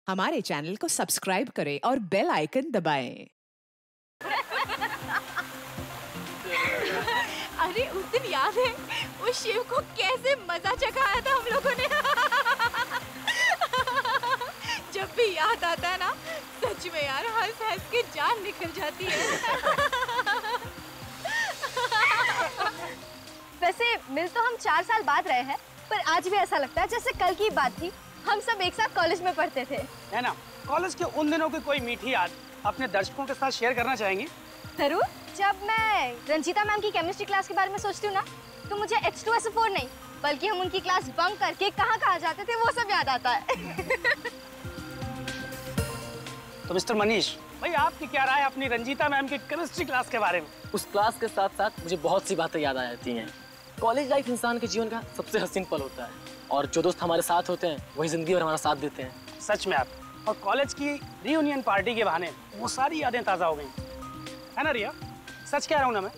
हमारे चैनल को सब्सक्राइब करें और बेल आइकन दबाएं। अरे उस दिन याद है उस शिव को कैसे मजा चखाया था हम लोगों ने। जब भी याद आता है ना सच में यार हंस हंस के जान निकल जाती है। वैसे मिल तो हम 4 साल बाद रहे हैं, पर आज भी ऐसा लगता है जैसे कल की बात थी। हम सब एक साथ कॉलेज में पढ़ते थे, है ना? कॉलेज के उन दिनों की कोई मीठी याद अपने दर्शकों के साथ शेयर करना चाहेंगे? जरूर। जब मैं रंजीता मैम की केमिस्ट्री क्लास के बारे में सोचती हूँ ना, तो मुझे H2SO4 नहीं बल्कि हम उनकी क्लास बंक करके कहाँ जाते थे वो सब याद आता है। तो मिस्टर मनीष भाई, आपकी क्या राय अपनी रंजीता मैम की केमिस्ट्री क्लास के बारे में? उस क्लास के साथ साथ मुझे बहुत सी बातें याद आ जाती हैं। कॉलेज लाइफ इंसान के जीवन का सबसे हसीन पल होता है, और जो दोस्त हमारे साथ होते हैं वही जिंदगी भर हमारा साथ देते हैं। सच में आप, और कॉलेज की रियूनियन पार्टी के बहाने वो सारी यादें ताज़ा हो गई, है ना रिया? सच कह रहा हूँ ना मैं?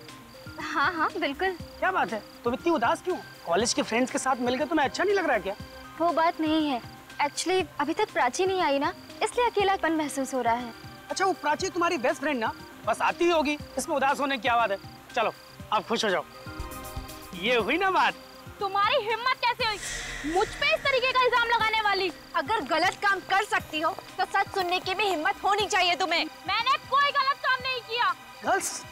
हाँ हाँ बिल्कुल। क्या बात है, तुम इतनी उदास क्यों? कॉलेज के फ्रेंड्स के साथ मिलकर तुम्हें अच्छा नहीं लग रहा क्या? वो बात नहीं है, एक्चुअली अभी तक प्राची नहीं आई ना, इसलिए अकेलापन महसूस हो रहा है। अच्छा, वो प्राची तुम्हारी बेस्ट फ्रेंड ना, बस आती ही होगी, इसमें उदास होने की क्या बात है? चलो आप खुश हो जाओ। ये हुई ना बात। तुम्हारी हिम्मत कैसे हुई मुझ पे इस तरीके का इल्जाम लगाने वाली? अगर गलत काम कर सकती हो तो सच सुनने की भी हिम्मत होनी चाहिए तुम्हें। मैंने कोई गलत काम नहीं किया। गर्ल्स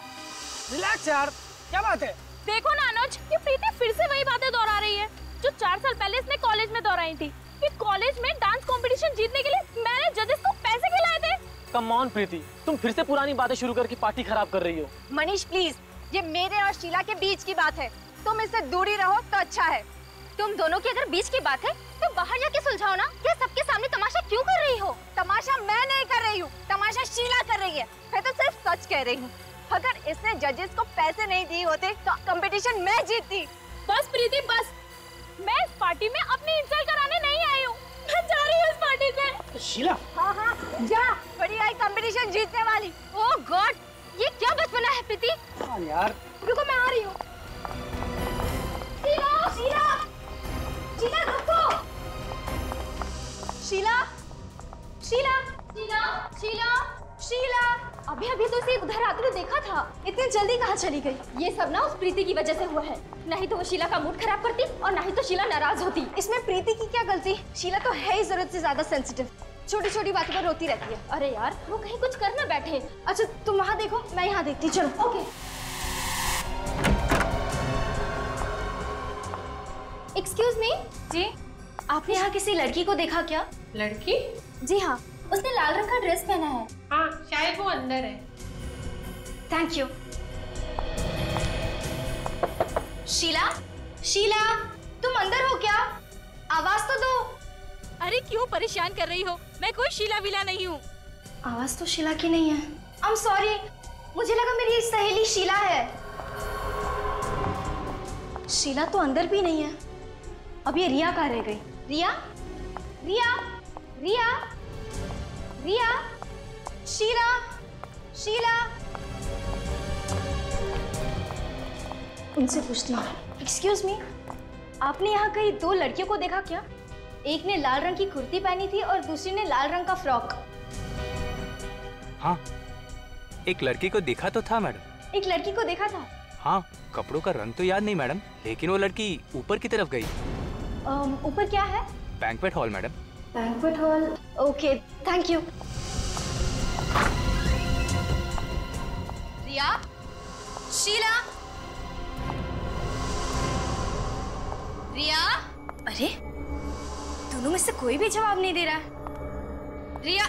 रिलैक्स यार, क्या बात है? देखो ना अनुज, ये प्रीति फिर से वही बातें दोहरा रही है जो 4 साल पहले इसने कॉलेज में दोहराई थी कि कॉलेज में डांस कंपटीशन जीतने के लिए मैंने जजेस को पैसे खिलाए थे। कम ऑन प्रीति, तुम फिर से पुरानी बातें शुरू करके पार्टी खराब कर रही हो। मनीष प्लीज, ये मेरे और शीला के बीच की बात है, तुम इससे दूरी रहो तो अच्छा है। तुम दोनों की अगर बीच की बात है तो बाहर जाके सुलझाओ ना, क्या सबके सामने तमाशा क्यों कर रही हो? तमाशा मैं नहीं कर रही हूँ, तमाशा शीला कर रही है। मैं तो सिर्फ सच कह रही हूँ। अगर इसने जजेस को पैसे नहीं दिए होते तो कंपटीशन मैं जीतती। बस प्रीति बस, मैं इस पार्टी में अपनी इंसल्ट कराने नहीं आई हूँ, मैं जा रही हूँ इस पार्टी से। शीला, हाँ हाँ जा, बड़ी आई कंपटीशन जीतने वाली। ओह गॉड, ये क्या बचपना है प्रीति। हाँ यार, रुको मैं आ रही हूँ। शीला शीला शीला रुको। शीला शीला शीला शीला शीला, अभी तो इसे उधर आते हुए देखा था, इतनी जल्दी कहाँ चली गई? ये सब ना उस प्रीति की वजह से हुआ है, नहीं तो वो शीला का मूड खराब करती और नहीं तो शीला नाराज होती। इसमें प्रीति की क्या गलती? शीला तो है ही जरूरत से ज्यादा सेंसिटिव, छोटी छोटी बातों पर रोती रहती है। अरे यार वो कहीं कुछ कर ना बैठे। अच्छा तुम वहाँ देखो, मैं यहाँ देखती। चलो ओके। एक्सक्यूज मी जी, आपने यहाँ किसी लड़की को देखा क्या? लड़की? जी हाँ, उसने लाल रंग का ड्रेस पहना है। हाँ शायद वो अंदर है। Thank you. शीला शीला, तुम अंदर हो क्या? आवाज तो दो। अरे क्यों परेशान कर रही हो, मैं कोई शीला विला नहीं हूँ। आवाज तो शीला की नहीं है। आई एम सॉरी, मुझे लगा मेरी सहेली शीला है। शीला तो अंदर भी नहीं है। अब ये रिया कहाँ रह गई? रिया रिया रिया रिया, शीला शीला, उनसे पूछती हूँ। एक्सक्यूज मी, आपने यहाँ कहीं 2 लड़कियों को देखा क्या? एक ने लाल रंग की कुर्ती पहनी थी और दूसरी ने लाल रंग का फ्रॉक। हाँ, एक लड़की को देखा तो था मैडम। एक लड़की को देखा था? हाँ, कपड़ों का रंग तो याद नहीं मैडम, लेकिन वो लड़की ऊपर की तरफ गई। ऊपर क्या है? Banquet hall madam. Banquet hall, okay thank you. Riya, Sheela, Riya, अरे दोनों में से कोई भी जवाब नहीं दे रहा है। रिया,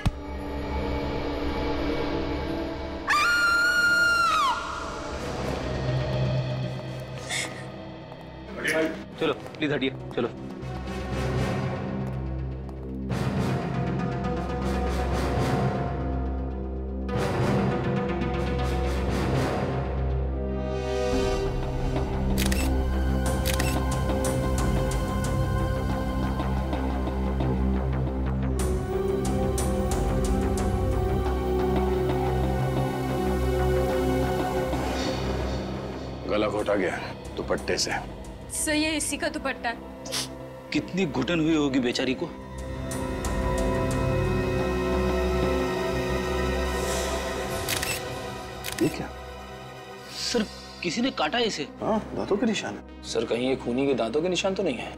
चलो प्लीज हटिए, चलो। गला घोटा गया दुपट्टे से। सही है, इसी का दुपट्टा है। कितनी घुटन हुई होगी बेचारी को। सर किसी ने काटा इसे? हाँ, दांतों के निशान है। सर कहीं ये खूनी के दांतों के निशान तो नहीं है?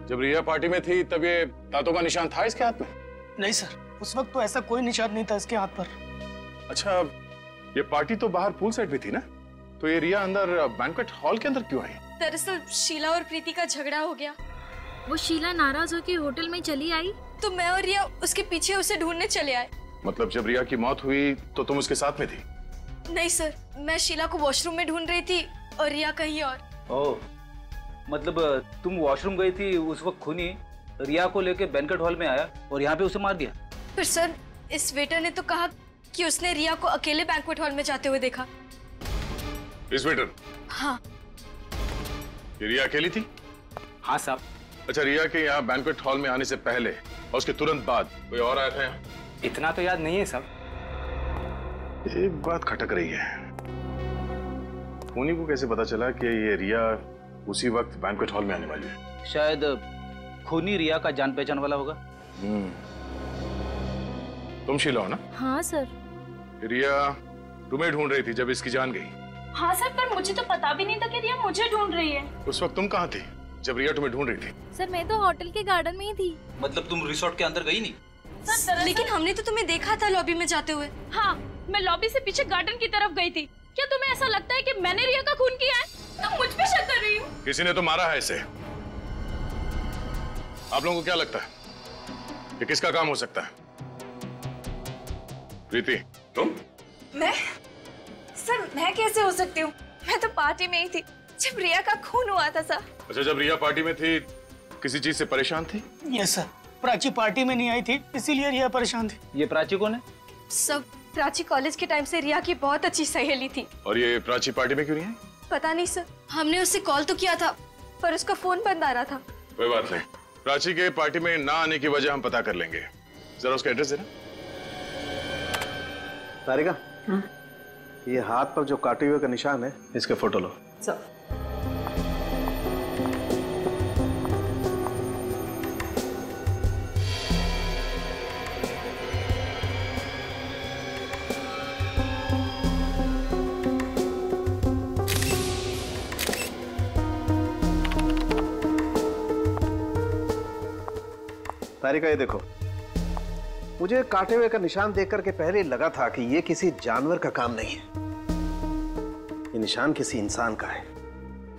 जब रिया पार्टी में थी तब ये दांतों का निशान था इसके हाथ में? नहीं सर, उस वक्त तो ऐसा कोई निशान नहीं था इसके हाथ पर। अच्छा, ये पार्टी तो बाहर पूल साइड में थी ना, तो ये रिया अंदर बैंक्वेट हॉल के अंदर क्यों आई? दरअसल शीला और प्रीति का झगड़ा हो गया। वो शीला नाराज होकर होटल में चली आई तो मैं और रिया उसके पीछे उसे ढूंढने चले आए। मतलब जब रिया की मौत हुई तो तुम उसके साथ में थी? नहीं सर, मैं शीला को वॉशरूम में ढूंढ रही थी और रिया कहीं और। ओह, मतलब तुम वॉशरूम गई थी उस वक्त खूनी रिया को लेके बैंक्वेट हॉल में आया और यहाँ पे उसे मार दिया? फिर सर इस वेटर ने तो कहा कि उसने रिया को अकेले बैंक्वेट हॉल में जाते हुए देखा। इस वेटर? हाँ। ये रिया अकेली थी? हाँ साहब। अच्छा, रिया के यहाँ बैंक्वेट हॉल में आने से पहले और उसके तुरंत बाद कोई और आया था यहाँ? इतना तो याद नहीं है साहब। एक बात खटक रही है, खूनी को कैसे पता चला कि ये रिया उसी वक्त बैंक्वेट हॉल में आने वाली है? शायद खूनी रिया का जान पहचान वाला होगा। तुम शीला हो ना? हाँ सर। रिया तुम्हें ढूंढ रही थी जब इसकी जान गई? हाँ सर, पर मुझे तो पता भी नहीं था कि रिया मुझे ढूंढ रही है। उस वक्त तुम कहाँ थी जब रिया तुम्हें ढूंढ रही थी? सर मैं तो होटल के गार्डन में ही थी। मतलब तुम रिसोर्ट के अंदर गई नहीं? सर लेकिन हमने तो तुम्हें देखा था लॉबी में जाते हुए। हाँ, मैं लॉबी से पीछे गार्डन की तरफ गई थी। क्या तुम्हें ऐसा लगता है कि मैंने रिया का खून किया है? तुम मुझ पे शक कर रही हो? किसी ने तो मारा है इसे। आप लोगों को क्या लगता है कि किसका काम हो सकता है? प्रीति, तुम? मैं? सर मैं कैसे हो सकती हूँ? मैं तो पार्टी में ही थी जब रिया का खून हुआ था सर। अच्छा, जब रिया पार्टी में थी किसी चीज से परेशान थी? यस सर, प्राची पार्टी में नहीं आई थी इसीलिए रिया परेशान थी। ये प्राची कौन है? सब प्राची कॉलेज के टाइम से रिया की बहुत अच्छी सहेली थी। और ये प्राची पार्टी में क्यों नहीं आई? पता नहीं सर, हमने उससे कॉल तो किया था पर उसका फोन बंद आ रहा था। कोई बात नहीं, प्राची के पार्टी में ना आने की वजह हम पता कर लेंगे। जरा उसका एड्रेस देना। तारिका, ये हाथ पर जो काटे हुए का निशान है, इसके फोटो लो। सर तारिका, ये देखो, मुझे काटे हुए का निशान देख करके पहले लगा था कि ये किसी जानवर का काम नहीं है, ये निशान किसी इंसान का है।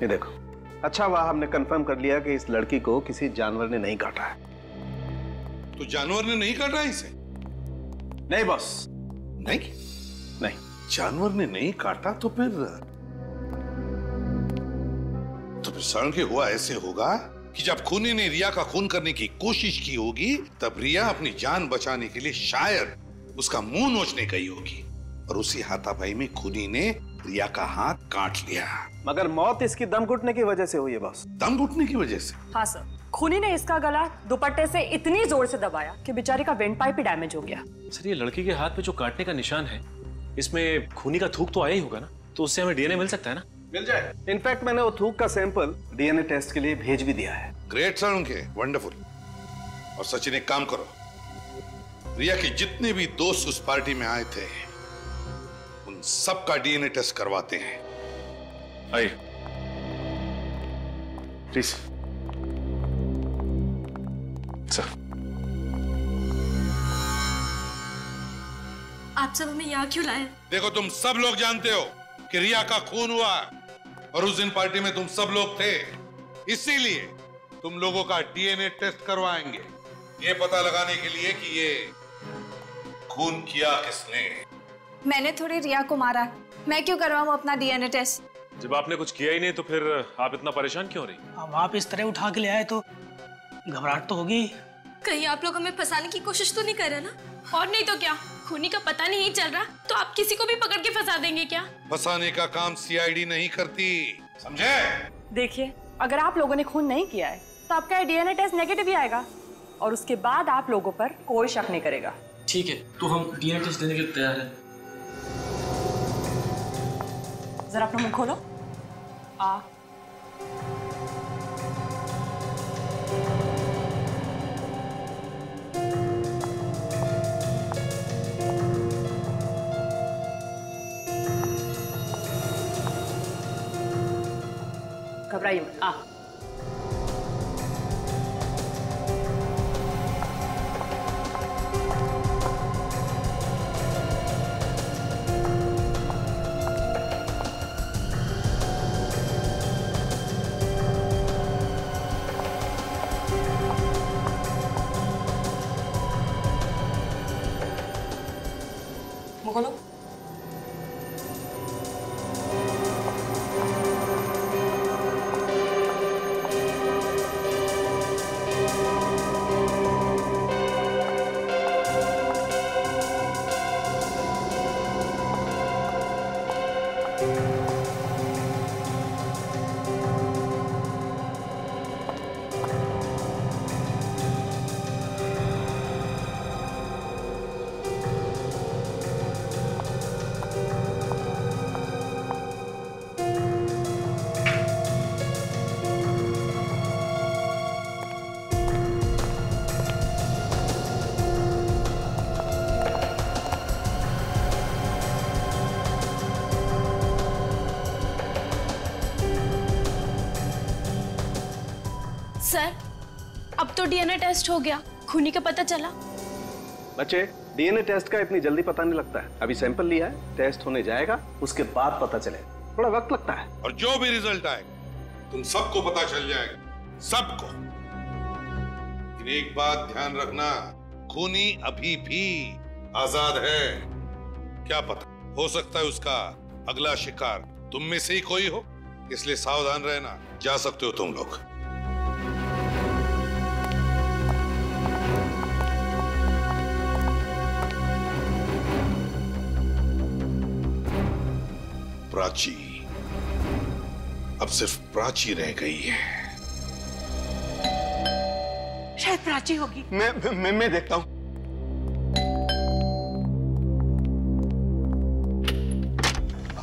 ये देखो, अच्छा हुआ हमने कंफर्म कर लिया कि इस लड़की को किसी जानवर ने नहीं काटा है। तो जानवर ने नहीं काटा इसे? नहीं बॉस, नहीं नहीं। जानवर ने नहीं काटा तो फिर शरण के हुआ ऐसे होगा कि जब खूनी ने रिया का खून करने की कोशिश की होगी तब रिया अपनी जान बचाने के लिए शायद उसका मुंह नोचने गई होगी और उसी हाथापाई में खूनी ने रिया का हाथ काट लिया। मगर मौत इसकी दम घुटने की वजह से हुई है बॉस। दम घुटने की वजह से? हाँ सर, खूनी ने इसका गला दुपट्टे से इतनी जोर से दबाया कि बेचारी का वेंट पाइप ही डैमेज हो गया। सर ये लड़की के हाथ पे जो काटने का निशान है, इसमें खूनी का थूक तो आया ही होगा ना, तो उससे हमें डीएनए मिल सकता है ना? मिल जाए। इनफैक्ट मैंने वो थूक का सैंपल डीएनए टेस्ट के लिए भेज भी दिया है। ग्रेट सर उनके, वंडरफुल। और सचिन एक काम करो, रिया के जितने भी दोस्त उस पार्टी में आए थे उन सबका डीएनए टेस्ट करवाते हैं। आइए प्लीज सर। आप सब हमें यहाँ क्यों लाए? देखो, तुम सब लोग जानते हो कि रिया का खून हुआ और उस दिन पार्टी में तुम सब लोग थे, इसीलिए तुम लोगों का डीएनए टेस्ट करवाएंगे ये पता लगाने के लिए कि ये खून किया किसने। मैंने थोड़ी रिया को मारा, मैं क्यों करवाऊं अपना डीएनए टेस्ट? जब आपने कुछ किया ही नहीं तो फिर आप इतना परेशान क्यों हो रही? अब आप इस तरह उठा के ले आए तो घबराहट तो होगी। कहीं आप लोग हमें फंसाने की कोशिश तो नहीं कर रहे ना? और नहीं तो क्या, खूनी का पता नहीं चल रहा तो आप किसी को भी पकड़ के फंसा देंगे क्या? फंसाने का काम सीआईडी नहीं करती, समझे? देखिए, अगर आप लोगों ने खून नहीं किया है तो आपका डीएनए टेस्ट नेगेटिव ही आएगा और उसके बाद आप लोगों पर कोई शक नहीं करेगा। ठीक है, तो हम डीएनए टेस्ट देने के लिए तैयार हैं। जरा अपना मुंह खोलो। आ घबराइए मत। हाँ खोलो। सर, अब तो डीएनए टेस्ट हो गया, खूनी का पता चला। बच्चे, डीएनए टेस्ट का इतनी जल्दी पता नहीं लगता है। अभी सैंपल लिया है, टेस्ट होने जाएगा, उसके बाद पता चलेगा। थोड़ा वक्त लगता है। और जो भी रिजल्ट आएगा तुम सबको पता चल जाएगा, सबको। लेकिन एक बात ध्यान रखना, खूनी अभी भी आजाद है। क्या पता, हो सकता है उसका अगला शिकार तुम में से ही कोई हो, इसलिए सावधान रहना। जा सकते हो तुम लोग। प्राची, अब सिर्फ प्राची रह गई है। शायद प्राची होगी। मैं देखता हूं।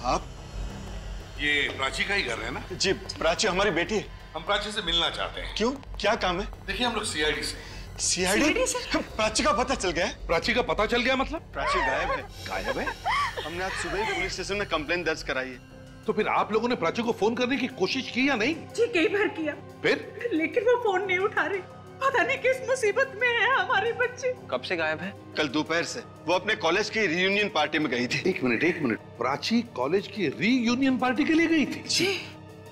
आप ये प्राची का ही घर है ना? जी, प्राची हमारी बेटी है। हम प्राची से मिलना चाहते हैं। क्यों, क्या काम है? देखिए, हम लोग सीआईडी से। सीआईडी से? प्राची का पता चल गया है? प्राची का पता चल गया मतलब? प्राची गायब है। गायब है? हमने आज सुबह ही पुलिस स्टेशन में कंप्लेंट दर्ज कराई है। तो फिर आप लोगों ने प्राची को फोन करने की कोशिश की या नहीं? जी, कई बार किया। फिर? लेकिन वो फोन नहीं उठा रही। पता नहीं किस मुसीबत में है हमारी बच्ची। कब से गायब है? कल दोपहर से। वो अपने कॉलेज की रीयूनियन पार्टी में गई थी। एक मिनट। प्राची कॉलेज की रीयूनियन पार्टी के लिए गई थी? जी।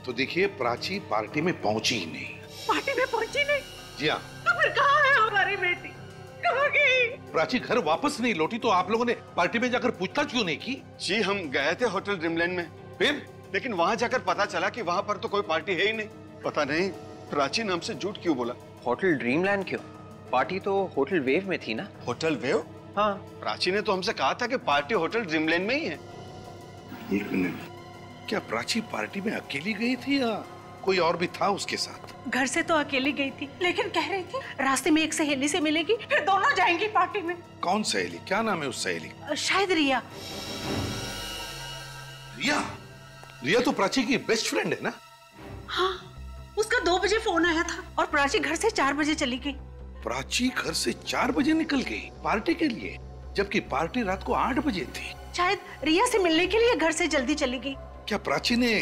तो देखिए, प्राची पार्टी में पहुंची ही नहीं। पार्टी में पहुंची नहीं? जी हाँ। तो फिर कहाँ है हमारी बेटी? कहाँ गई? प्राची घर वापस नहीं लौटी, तो आप लोगों ने पार्टी में जाकर पूछताछ क्यों नहीं की? जी, हम गए थे होटल ड्रीमलैंड में। फिर? लेकिन वहाँ जाकर पता चला कि वहाँ पर तो कोई पार्टी है ही नहीं। पता नहीं प्राची नाम से झूठ क्यों बोला। होटल ड्रीमलैंड क्यों? पार्टी तो होटल वेव में थी ना। Hotel wave? हाँ। प्राची ने तो हमसे कहा था कि पार्टी होटल ड्रीमलैंड में ही है। एक मिनट, क्या प्राची पार्टी में अकेली गई थी या कोई और भी था उसके साथ? घर से तो अकेली गई थी, लेकिन कह रही थी रास्ते में एक सहेली से मिलेगी, फिर दोनों जाएंगी पार्टी में। कौन सहेली? क्या नाम है उस सहेली? शायद रिया। रिया? रिया तो प्राची की बेस्ट फ्रेंड है ना? हाँ, उसका 2 बजे फोन आया था और प्राची घर से 4 बजे चली गई। प्राची घर से 4 बजे निकल गई पार्टी के लिए, जबकि पार्टी रात को 8 बजे थी। शायद रिया से मिलने के लिए घर से जल्दी चली गई। क्या प्राची ने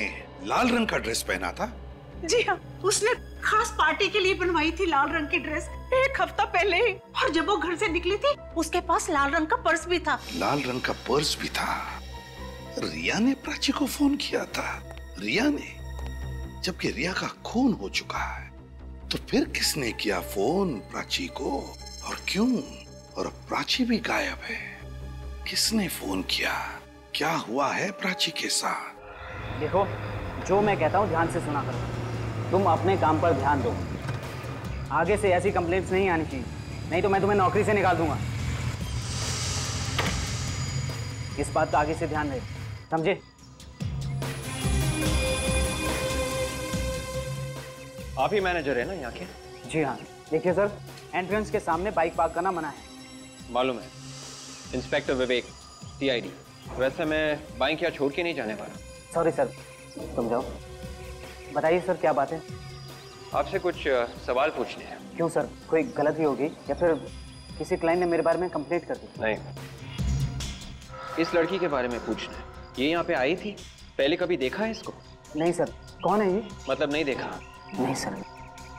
लाल रंग का ड्रेस पहना था? जी हाँ, उसने खास पार्टी के लिए बनवाई थी लाल रंग की ड्रेस 1 हफ्ता पहले ही। और जब वो घर से निकली थी, उसके पास लाल रंग का पर्स भी था। लाल रंग का पर्स भी था। रिया ने प्राची को फोन किया था। रिया ने? जबकि रिया का खून हो चुका है, तो फिर किसने किया फोन प्राची को और क्यों? और प्राची भी गायब है। किसने फोन किया? क्या हुआ है प्राची के साथ? देखो, जो मैं कहता हूँ ध्यान से सुना करो। तुम अपने काम पर ध्यान दो। आगे से ऐसी कंप्लेंट्स नहीं आनी चाहिए, नहीं तो मैं तुम्हें नौकरी से निकाल दूंगा। इस बात का आगे से ध्यान रहे, समझे? आप ही मैनेजर है ना यहाँ के? जी हाँ। देखिए सर, एंट्रेंस के सामने बाइक पार्क करना मना है। मालूम है। इंस्पेक्टर विवेक, सीआईडी। वैसे मैं बाइक यहाँ छोड़ के नहीं जाने वाला। सॉरी सर, तुम जाओ। बताइए सर, क्या बात है? आपसे कुछ सवाल पूछने हैं। क्यों सर, कोई गलती होगी या फिर किसी क्लाइंट ने मेरे बारे में कंप्लेंट कर दी? नहीं, इस लड़की के बारे में पूछना है। ये यहाँ पे आई थी, पहले कभी देखा है इसको? नहीं सर। कौन है ये? मतलब नहीं देखा? नहीं सर।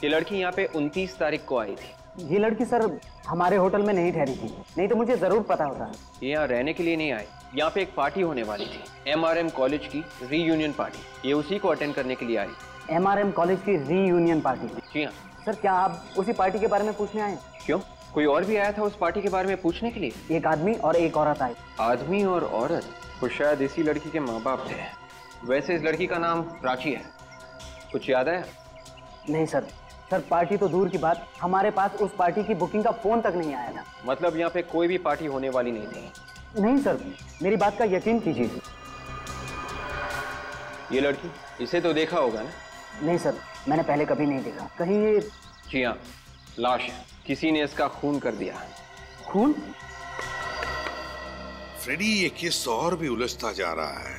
ये लड़की यहाँ पे 29 तारीख को आई थी। ये लड़की सर हमारे होटल में नहीं ठहरी थी, नहीं तो मुझे जरूर पता होता। ये यहाँ रहने के लिए नहीं आई, यहाँ पे एक पार्टी होने वाली थी, MRM कॉलेज की रीयूनियन पार्टी। ये उसी को अटेंड करने के लिए आई। MRM कॉलेज की रीयूनियन पार्टी? जी हाँ सर। क्या आप उसी पार्टी के बारे में पूछने आए? क्यों, कोई और भी आया था उस पार्टी के बारे में पूछने के लिए? एक आदमी और एक औरत आए। आदमी और औरत? तो शायद इसी लड़की के माँ बाप थे। वैसे इस लड़की का नाम प्राची है, कुछ याद है? नहीं सर। सर पार्टी तो दूर की बात, हमारे पास उस पार्टी की बुकिंग का फोन तक नहीं आया था। मतलब यहाँ पे कोई भी पार्टी होने वाली नहीं थी? नहीं सर, मेरी बात का यकीन कीजिए। ये लड़की, इसे तो देखा होगा ना? नहीं सर, मैंने पहले कभी नहीं देखा। कहीं ये? जी हाँ, लाश है, किसी ने इसका खून कर दिया। खून? फ्रेडी, ये केस तो और भी उलझता जा रहा है।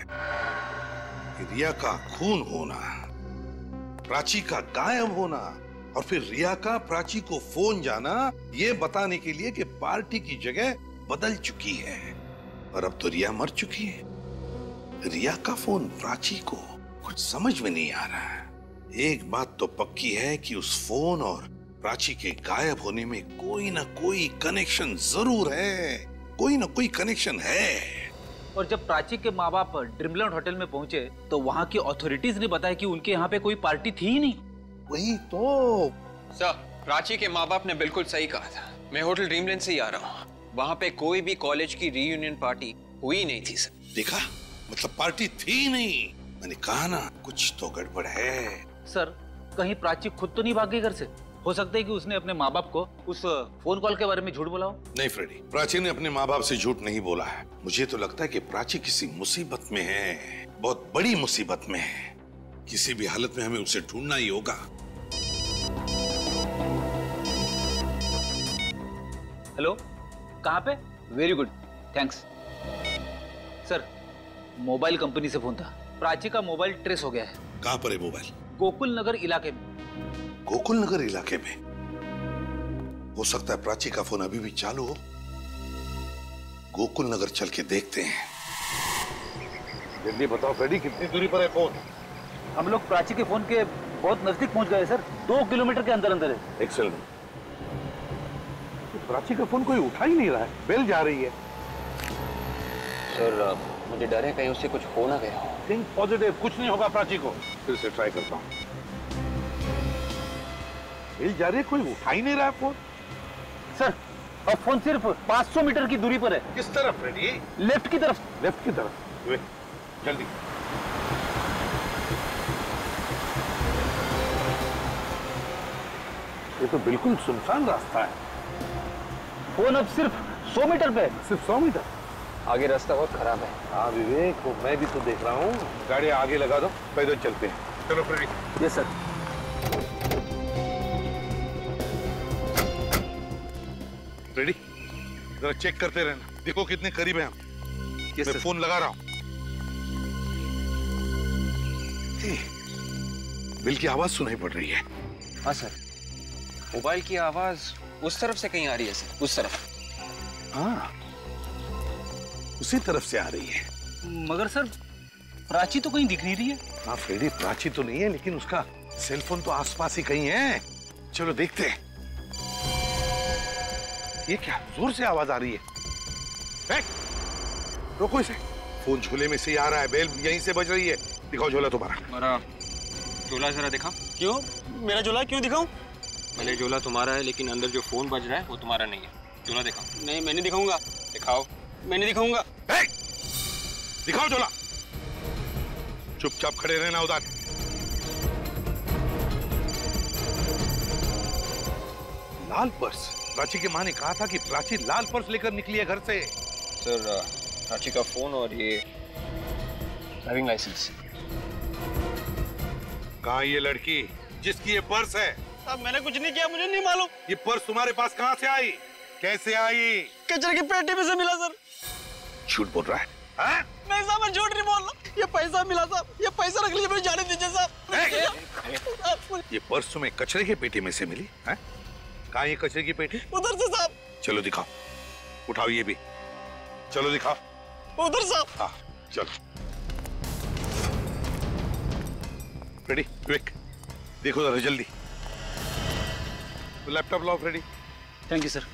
रिया का खून होना, प्राची का गायब होना, और फिर रिया का प्राची को फोन जाना ये बताने के लिए कि पार्टी की जगह बदल चुकी है। और अब तो रिया मर चुकी है। रिया का फोन प्राची को, कुछ समझ में नहीं आ रहा है। एक बात तो पक्की है कि उस फोन और प्राची के गायब होने में कोई ना कोई कनेक्शन जरूर है, कोई ना कोई कनेक्शन है। और जब प्राची के माँ बाप ड्रीमलैंड होटल में पहुंचे तो वहाँ की अथॉरिटीज ने बताया कि उनके यहाँ पे कोई पार्टी थी ही नहीं। वही तो सर, प्राची के माँ बाप ने बिल्कुल सही कहा था। मैं होटल ड्रीमलैंड से ही आ रहा हूँ, वहाँ पे कोई भी कॉलेज की रीयूनियन पार्टी हुई नहीं थी सर। देखा, मतलब पार्टी थी नहीं। मैंने कहा ना, कुछ तो गड़बड़ है। सर, कहीं प्राची खुद तो नहीं भाग गई घर से? हो सकता है कि उसने अपने माँ बाप को उस फोन कॉल के बारे में झूठ बोला हो। नहीं फ्रेडी, प्राची ने अपने माँ बाप से झूठ नहीं बोला है। मुझे तो लगता है कि प्राची किसी मुसीबत में है, बहुत बड़ी मुसीबत में है। किसी भी हालत में हमें उसे ढूंढना ही होगा। हेलो, कहाँ पे? Very good, thanks. Sir, mobile company से फोन था। प्राची का मोबाइल ट्रेस हो गया है। कहाँ पर है मोबाइल? गोकुल नगर इलाके में। गोकुल नगर इलाके में? हो सकता है प्राची का फोन अभी भी चालू हो। गोकुल नगर चल के देखते हैं। जल्दी बताओ फ्रेडी, कितनी दूरी पर है फोन? हम लोग प्राची के फोन के बहुत नजदीक पहुंच गए सर, 2 किलोमीटर के अंदर अंदर है। एक्सेलेंट। प्राची का फोन कोई उठा ही नहीं रहा है, बेल जा रही है। सर, मुझे डर है कहीं उससे कुछ हो ना गया। थिंक पॉजिटिव, कुछ नहीं होगा प्राची को। फिर से ट्राई करता हूँ। बेल जा रही है, कोई उठा ही नहीं रहा है फोन। सर, अब फोन सिर्फ 500 मीटर की दूरी पर है। किस तरफ फ्रेडी? लेफ्ट की तरफ। लेफ्ट की तरफ? वे, जल्दी। ये तो बिल्कुल सुनसान रास्ता है। फोन अब सिर्फ 100 मीटर पे है। सिर्फ 100 मीटर? आगे रास्ता बहुत खराब है। हाँ विवेक, वो मैं भी तो देख रहा हूँ। गाड़ी आगे लगा दो, पैदल चलते हैं। चलो फ्रेडी। Yes sir. फ्रेडी, जरा चेक करते रहना, देखो कितने करीब हैं हम। मैं फोन लगा रहा हूँ। बिल की आवाज सुनाई पड़ रही है। हाँ सर, मोबाइल की आवाज उस तरफ से कहीं आ रही है सर, उस तरफ। हाँ, उसी तरफ से आ रही है। मगर सर, प्राची तो कहीं दिख नहीं रही है। हाँ फ्रेडी, प्राची तो नहीं है, लेकिन उसका सेलफोन तो आसपास ही कहीं है। चलो देखते हैं। ये क्या जोर से आवाज आ रही है? रोको इसे। फोन झोले में से ही आ रहा है, बेल यहीं से बज रही है। दिखाओ झोला तुम्हारा। झोला जरा दिखा। क्यों? मेरा झोला क्यों दिखाऊं? भले झोला तुम्हारा है, लेकिन अंदर जो फोन बज रहा है वो तुम्हारा नहीं है। झोला दिखाओ। नहीं, मैं नहीं दिखाऊंगा। दिखाओ। मैं नहीं दिखाऊंगा। दिखाओ झोला। चुपचाप खड़े रहना उधर। लाल पर्स? प्राची की माँ ने कहा था कि प्राची लाल पर्स लेकर निकली है घर से। सर, प्राची का फोन और ये ड्राइविंग लाइसेंस। कहाँ ये लड़की जिसकी ये पर्स है? अब मैंने कुछ नहीं किया, मुझे नहीं मालूम। ये पर्स तुम्हारे पास कहाँ से आई? कैसे आई? कचरे की पेटी में से मिला सर। झूठ बोल रहा है? हाँ? नहीं साहब, मैं झूठ नहीं बोल रहा। ये पैसा मिला साहब, ये पैसा रख लीजिए, मुझे जाने दीजिए साहब। ये पर्स तुम्हें कचरे की पेटी में से मिली है? कहाँ ये कचरे की पेटी? उधर से साहब। चलो दिखाओ, उठाओ ये भी। चलो दिखाओ। उधर साहब। हाँ चलो। रेडी क्विक, देखो जरा जल्दी। लैपटॉप लाओ रेडी। Thank you sir.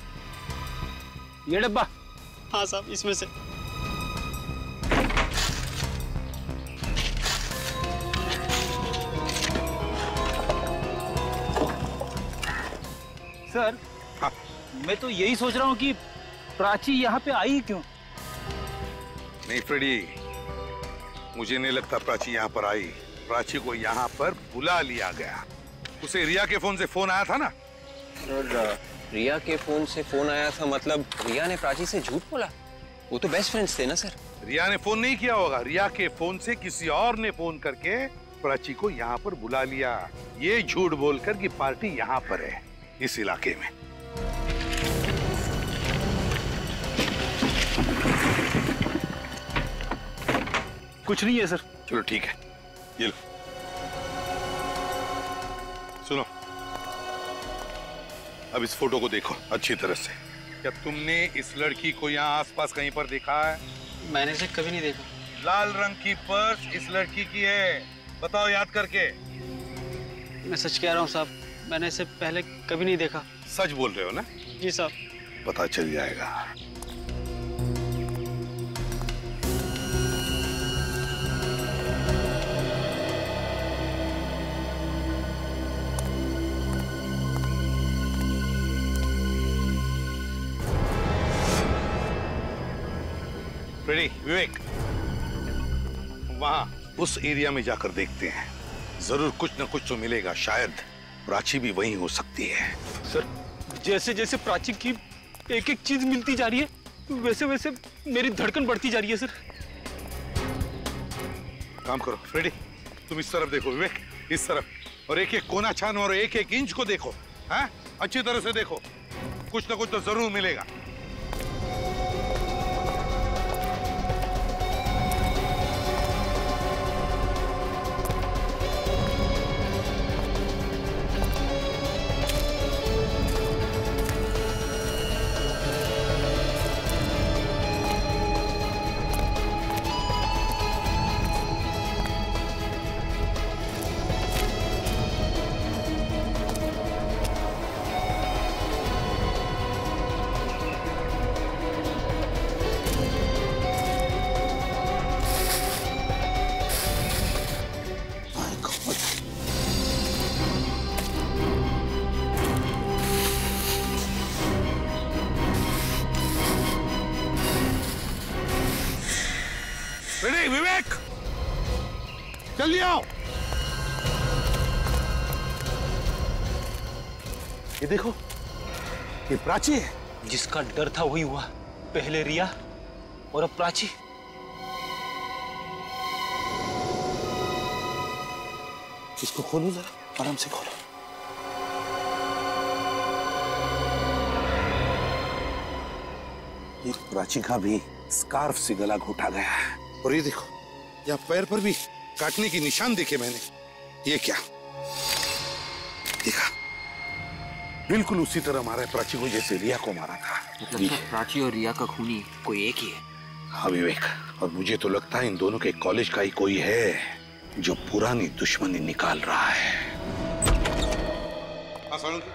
ये डब्बा? हाँ साहब, इसमें से। सर हाँ। मैं तो यही सोच रहा हूँ कि प्राची यहाँ पे आई क्यों? नहीं फ्रेडी, मुझे नहीं लगता प्राची यहाँ पर आई। प्राची को यहाँ पर बुला लिया गया। उसे रिया के फोन से फोन आया था ना? रिया के फोन से फोन आया था मतलब रिया ने प्राची से झूठ बोला? वो तो बेस्ट फ्रेंड्स थे ना सर। रिया ने फोन नहीं किया होगा। रिया के फोन से किसी और ने फोन करके प्राची को यहाँ पर बुला लिया, ये झूठ बोलकर कि पार्टी यहाँ पर है, इस इलाके में। कुछ नहीं है सर। चलो ठीक है, ये लो। सुनो, अब इस फोटो को देखो अच्छी तरह से। क्या तुमने इस लड़की को यहाँ आसपास कहीं पर देखा है? मैंने इसे कभी नहीं देखा। लाल रंग की पर्स इस लड़की की है, बताओ याद करके। मैं सच कह रहा हूँ साहब, मैंने इसे पहले कभी नहीं देखा। सच बोल रहे हो ना? जी साहब। पता चल जाएगा। रेडी विवेक, वहां उस एरिया में जाकर देखते हैं, जरूर कुछ न कुछ तो मिलेगा। शायद प्राची भी वहीं हो सकती है। सर, जैसे जैसे प्राची की एक एक चीज मिलती जा रही है, वैसे वैसे मेरी धड़कन बढ़ती जा रही है सर। काम करो फ्रेडी, तुम इस तरफ देखो, विवेक इस तरफ, और एक एक कोना छानो और एक एक इंच को देखो। हैं? अच्छी तरह से देखो, कुछ न कुछ तो जरूर मिलेगा। विवेक जल्दी आओ। ये देखो, ये प्राची है। जिसका डर था वही हुआ, पहले रिया और अब प्राची। इसको खोलो जरा, आराम से खोलो। ये प्राची का भी स्कार्फ से गला घोटा गया है। और ये देखो, यहाँ पैर पर भी काटने की निशान देखे मैंने। ये क्या देखा? बिल्कुल उसी तरह मारा है प्राची को जैसे रिया को मारा था। मतलब प्राची और रिया का खूनी कोई एक ही है? हाँ विवेक, और मुझे तो लगता है इन दोनों के कॉलेज का ही कोई है जो पुरानी दुश्मनी निकाल रहा है। हाँ सालुंकी,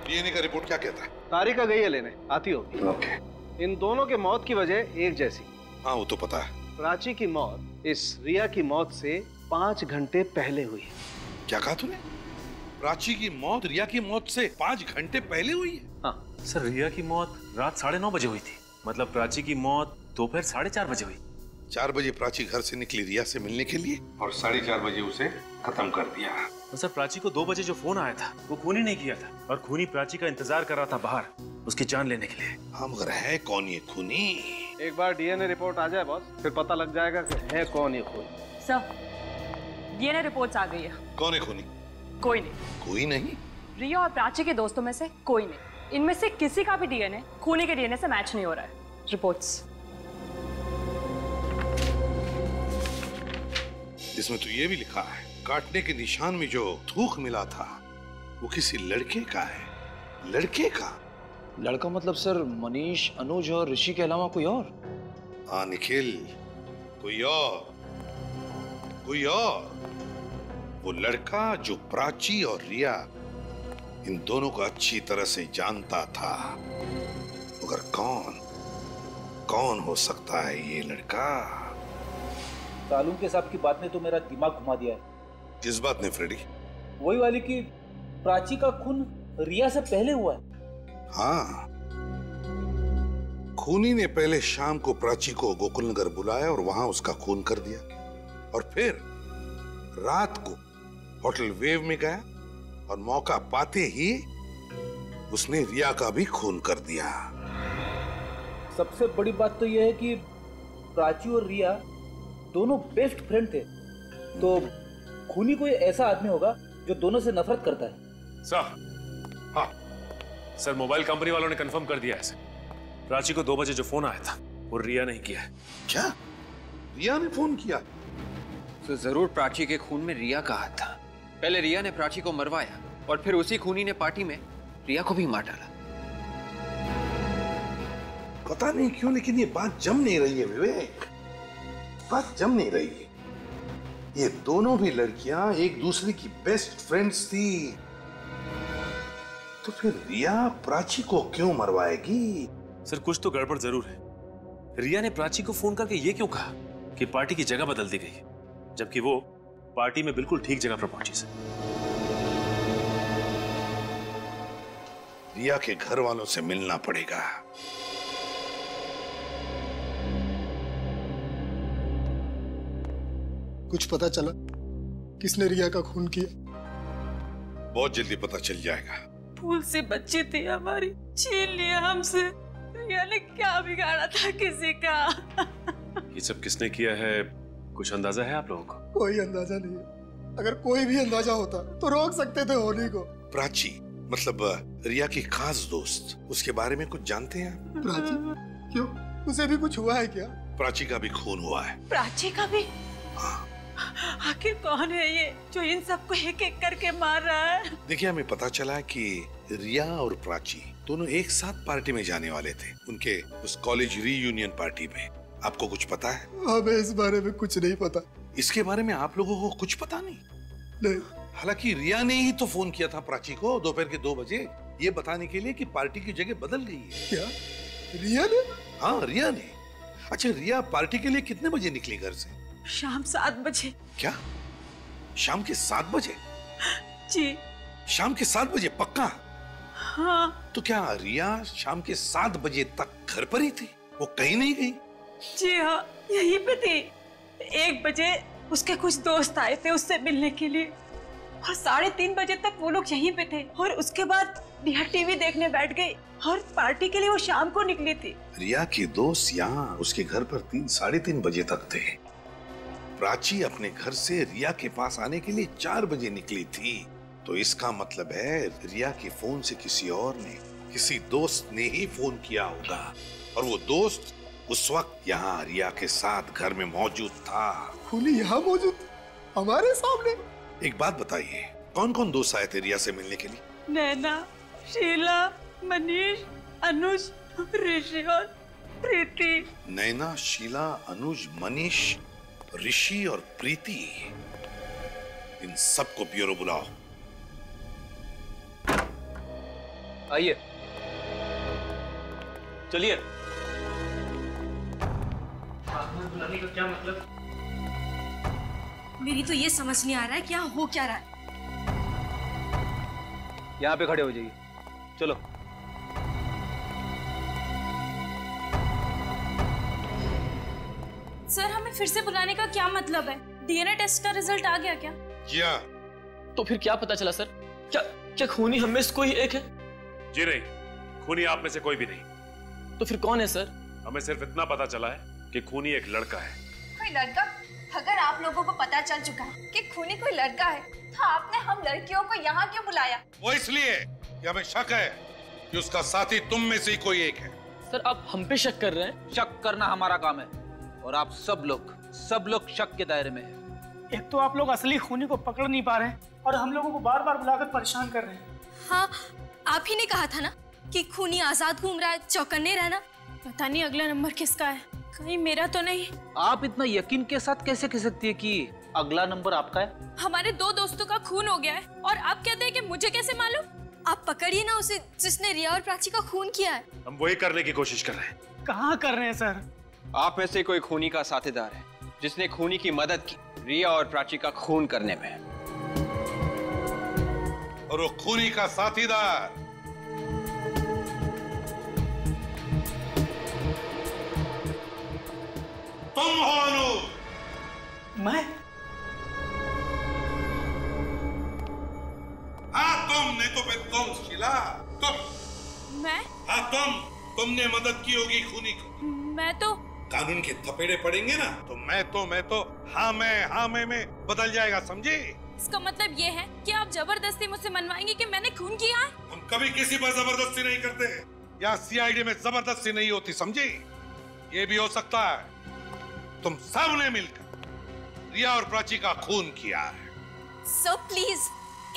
डीएनए का रिपोर्ट क्या कहता है? तारिका गई है लेने, आती होगी। ओके। इन दोनों के मौत की वजह एक जैसी। हाँ वो तो पता है। प्राची की मौत इस रिया की मौत से 5 घंटे पहले हुई है। क्या कहा तूने? प्राची की मौत रिया की मौत से 5 घंटे पहले हुई है? हाँ सर, रिया की मौत रात 9:30 बजे हुई थी। मतलब प्राची की मौत दोपहर 4:30 बजे हुई। 4 बजे प्राची घर से निकली रिया से मिलने के लिए और 4:30 बजे उसे खत्म कर दिया। तो सर प्राची को 2 बजे जो फोन आया था वो खूनी नहीं किया था, और खूनी प्राची का इंतजार कर रहा था बाहर उसकी जान लेने के लिए। हाँ मगर है कौन ये खूनी? एक बार डीएनए रिपोर्ट आ जाए बॉस, फिर पता लग जाएगा कि है कौन ये खूनी। सर, डीएनए रिपोर्ट्स आ गई है। कौन है खूनी? कोई नहीं। कोई नहीं? रिया और प्राची के दोस्तों में से कोई नहीं। इनमें से किसी का भी डीएनए खूनी के डीएनए से मैच नहीं हो रहा है। रिपोर्ट्स। इसमें तो ये भी लिखा है, काटने के निशान में जो थूक मिला था वो किसी लड़के का है। लड़के का? लड़का मतलब सर मनीष, अनुज और ऋषि के अलावा कोई और? हाँ निखिल, कोई और, कोई और। वो लड़का जो प्राची और रिया इन दोनों को अच्छी तरह से जानता था, मगर कौन हो सकता है ये लड़का? सालून के साहब की बात ने तो मेरा दिमाग घुमा दिया है। किस बात ने फ्रेडी? वही वाली कि प्राची का खून रिया से पहले हुआ है। हाँ, खूनी ने पहले शाम को प्राची को गोकुलनगर बुलाया और वहां उसका खून कर दिया, और फिर रात को होटल वेव में गया और मौका पाते ही उसने रिया का भी खून कर दिया। सबसे बड़ी बात तो यह है कि प्राची और रिया दोनों बेस्ट फ्रेंड थे, तो खूनी कोई ऐसा आदमी होगा जो दोनों से नफरत करता है। सर, हाँ सर, मोबाइल कंपनी वालों ने कंफर्म कर दिया है। प्राची को 2 बजे जो फोन आया था वो रिया ने किया है। क्या? रिया ने फोन किया? तो जरूर प्राची के खून में रिया का हाथ था। पहले रिया ने प्राची को मरवाया और फिर उसी खूनी ने पार्टी में रिया को भी मार डाला। पता नहीं क्यों, लेकिन ये बात जम नहीं रही है विवेक, बात जम नहीं रही है। ये दोनों भी लड़कियां एक दूसरे की बेस्ट फ्रेंड्स थी, तो फिर रिया प्राची को क्यों मरवाएगी? सर, कुछ तो गड़बड़ जरूर है। रिया ने प्राची को फोन करके ये क्यों कहा कि पार्टी की जगह बदल दी गई, जबकि वो पार्टी में बिल्कुल ठीक जगह पर पहुंची। सर, रिया के घर वालों से मिलना पड़ेगा। कुछ पता चला किसने रिया का खून किया? बहुत जल्दी पता चल जाएगा। भूल से बच्ची थी हमारी, छीन लिया हमसे। रिया ने क्या बिगाड़ा था किसी का? ये सब किसने किया है, कुछ अंदाजा है आप लोगों को? कोई अंदाजा नहीं है। अगर कोई भी अंदाजा होता तो रोक सकते थे होली को। प्राची मतलब रिया की खास दोस्त, उसके बारे में कुछ जानते हैं आप? प्राची? क्यों, उसे भी कुछ हुआ है क्या? प्राची का भी खून हुआ है। प्राची का भी? आखिर कौन है ये जो इन सबको एक एक करके मार रहा है? देखिए, हमें पता चला कि रिया और प्राची दोनों एक साथ पार्टी में जाने वाले थे, उनके उस कॉलेज रीयूनियन पार्टी में। आपको कुछ पता है? हमें इस बारे में कुछ नहीं पता। इसके बारे में आप लोगों को कुछ पता नहीं? हालांकि रिया ने ही तो फोन किया था प्राची को दोपहर के 2 बजे, ये बताने के लिए कि पार्टी की जगह बदल गई है। क्या रिया ने? हाँ, रिया ने। अच्छा, रिया पार्टी के लिए कितने बजे निकली घर से? शाम 7 बजे। क्या? शाम के 7 बजे? जी। शाम के 7 बजे पक्का? हाँ। तो क्या रिया शाम के 7 बजे तक घर पर ही थी, वो कहीं नहीं गई? जी हाँ, यहीं पे थी। 1 बजे उसके कुछ दोस्त आए थे उससे मिलने के लिए, और 3:30 बजे तक वो लोग यहीं पे थे, और उसके बाद रिया टीवी देखने बैठ गई, और पार्टी के लिए वो शाम को निकली थी। रिया के दोस्त यहाँ उसके घर पर 3-3:30 बजे तक थे। प्राची अपने घर से रिया के पास आने के लिए 4 बजे निकली थी, तो इसका मतलब है रिया के फोन से किसी और ने, किसी दोस्त ने ही फोन किया होगा, और वो दोस्त उस वक्त यहाँ रिया के साथ घर में मौजूद था। खूनी यहाँ मौजूद हमारे सामने? एक बात बताइए, कौन कौन दोस्त आए थे रिया से मिलने के लिए? नैना, शीला, मनीष, अनुज, ऋषि और प्रीति। नैना, शीला, अनुज, मनीष, ऋषि और प्रीति, इन सबको ब्यूरो बुलाओ। आइए। चलिए। बुलाने का क्या मतलब? मेरी तो ये समझ नहीं आ रहा है क्या हो क्या रहा है। यहाँ पे खड़े हो जाइए। चलो। सर, हमें फिर से बुलाने का क्या मतलब है? डीएनए टेस्ट का रिजल्ट आ गया क्या? क्या? तो फिर क्या पता चला सर? क्या खूनी हम में से कोई एक है? जी नहीं, खूनी आप में से कोई भी नहीं। तो फिर कौन है सर? हमें सिर्फ इतना पता चला है कि खूनी एक लड़का है। कोई लड़का? अगर आप लोगों को पता चल चुका है कि खूनी कोई लड़का है, तो आपने हम लड़कियों को यहाँ क्यों बुलाया? वो इसलिए कि हमें शक है कि उसका साथी तुम में से ही कोई एक है। सर, आप हम पे शक कर रहे हैं? शक करना हमारा काम है, और आप सब लोग शक के दायरे में हैं। एक तो आप लोग असली खूनी को पकड़ नहीं पा रहे हैं, और हम लोगों को बार बार बुलाकर परेशान कर रहे हैं। हाँ, आप ही ने कहा था ना कि खूनी आजाद घूम रहा है, चौकन्ने रहना। पता नहीं अगला नंबर किसका है, कहीं मेरा तो नहीं। आप इतना यकीन के साथ कैसे कह सकती है कि अगला नंबर आपका है? हमारे 2 दोस्तों का खून हो गया है और आप कहते हैं कि मुझे कैसे मालूम? आप पकड़िए ना उसे जिसने रिया और प्राची का खून किया है। हम वही करने की कोशिश कर रहे हैं। कहाँ कर रहे हैं सर? आप में से कोई खूनी का साथीदार है जिसने खूनी की मदद की रिया और प्राची का खून करने में। और वो खूनी का साथीदार तुम हो अनु। मैं? हाँ तुम, नहीं तो फिर तुम शीला, तुम। मैं? हाँ तुमने मदद की होगी खूनी को। मैं तो कानून के थपेड़े पड़ेंगे ना तो मैं तो हाँ मैं बदल जाएगा, समझे? इसका मतलब ये है कि आप जबरदस्ती मुझसे मनवाएंगे कि मैंने खून किया है? हम कभी किसी पर जबरदस्ती नहीं करते। यहाँ सीआईडी में जबरदस्ती नहीं होती, समझे? ये भी हो सकता है तुम सब ने मिलकर रिया और प्राची का खून किया है। सर प्लीज,